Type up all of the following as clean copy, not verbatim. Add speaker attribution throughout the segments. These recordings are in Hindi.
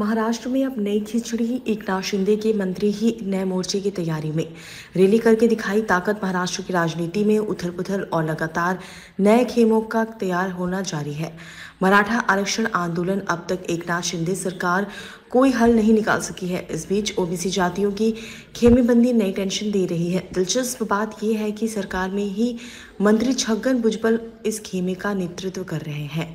Speaker 1: महाराष्ट्र में अब नई खिचड़ी एकनाथ शिंदे के मंत्री ही नए मोर्चे की तैयारी में। रैली करके दिखाई ताकत। महाराष्ट्र की राजनीति में उथल पुथल और लगातार नए खेमों का तैयार होना जारी है। मराठा आरक्षण आंदोलन अब तक एकनाथ शिंदे सरकार कोई हल नहीं निकाल सकी है। इस बीच ओबीसी जातियों की खेमेबंदी नई टेंशन दे रही है। दिलचस्प बात यह है कि सरकार में ही मंत्री छगन भुजबल इस खेमे का नेतृत्व कर रहे हैं।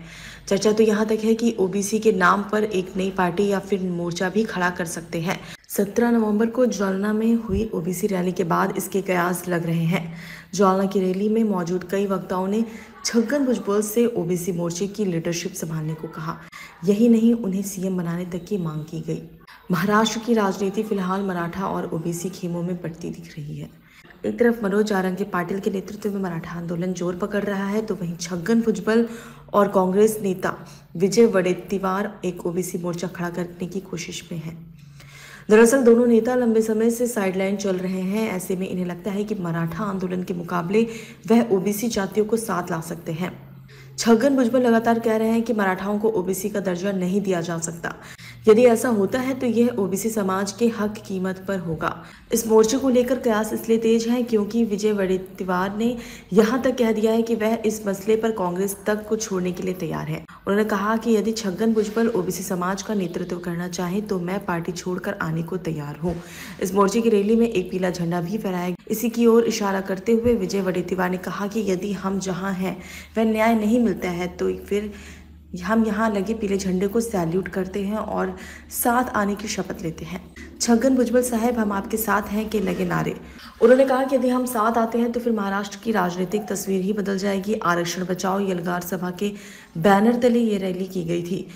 Speaker 1: चर्चा तो यहाँ तक है कि ओबीसी के नाम पर एक नई पार्टी या फिर मोर्चा भी खड़ा कर सकते हैं। 17 नवंबर को जालना में हुई ओबीसी रैली के बाद इसके कयास लग रहे हैं। जालना की रैली में मौजूद कई वक्ताओं ने छगन भुजबल से ओबीसी मोर्चे की लीडरशिप संभालने को कहा। यही नहीं, उन्हें सीएम बनाने तक की मांग की गई। महाराष्ट्र की राजनीति फिलहाल मराठा और ओबीसी खेमों में बढ़ती दिख रही है। एक तरफ मनोज जारंगी पाटिल के नेतृत्व में मराठा आंदोलन जोर पकड़ रहा है, तो वहीं छगन भुजबल और कांग्रेस नेता विजय वडेट्टीवार एक ओबीसी मोर्चा खड़ा करने की कोशिश में है। दरअसल दोनों नेता लंबे समय से साइडलाइन चल रहे हैं। ऐसे में इन्हें लगता है कि मराठा आंदोलन के मुकाबले वह ओबीसी जातियों को साथ ला सकते हैं। छगन भुजबल लगातार कह रहे हैं कि मराठाओं को ओबीसी का दर्जा नहीं दिया जा सकता। यदि ऐसा होता है तो यह ओबीसी समाज के हक कीमत पर होगा। इस मोर्चे को लेकर कयास इसलिए तेज है क्योंकि विजय वडेट्टीवार ने यहां तक कह दिया है कि वह इस मसले पर कांग्रेस तक को छोड़ने के लिए तैयार है। उन्होंने कहा कि यदि छगन भुजबल ओबीसी समाज का नेतृत्व करना चाहे तो मैं पार्टी छोड़कर आने को तैयार हूँ। इस मोर्चे की रैली में एक पीला झंडा भी फहराया। इसी की ओर इशारा करते हुए विजय वडेट्टीवार ने कहा कि यदि हम जहाँ हैं वह न्याय नहीं मिलता है तो फिर हम यहाँ लगे पीले झंडे को सैल्यूट करते हैं और साथ आने की शपथ लेते हैं। छगन भुजबल साहब, हम आपके साथ हैं के लगे नारे। उन्होंने कहा कि यदि हम साथ आते हैं तो फिर महाराष्ट्र की राजनीतिक तस्वीर ही बदल जाएगी। आरक्षण बचाओ यलगार सभा के बैनर तले ये रैली की गई थी।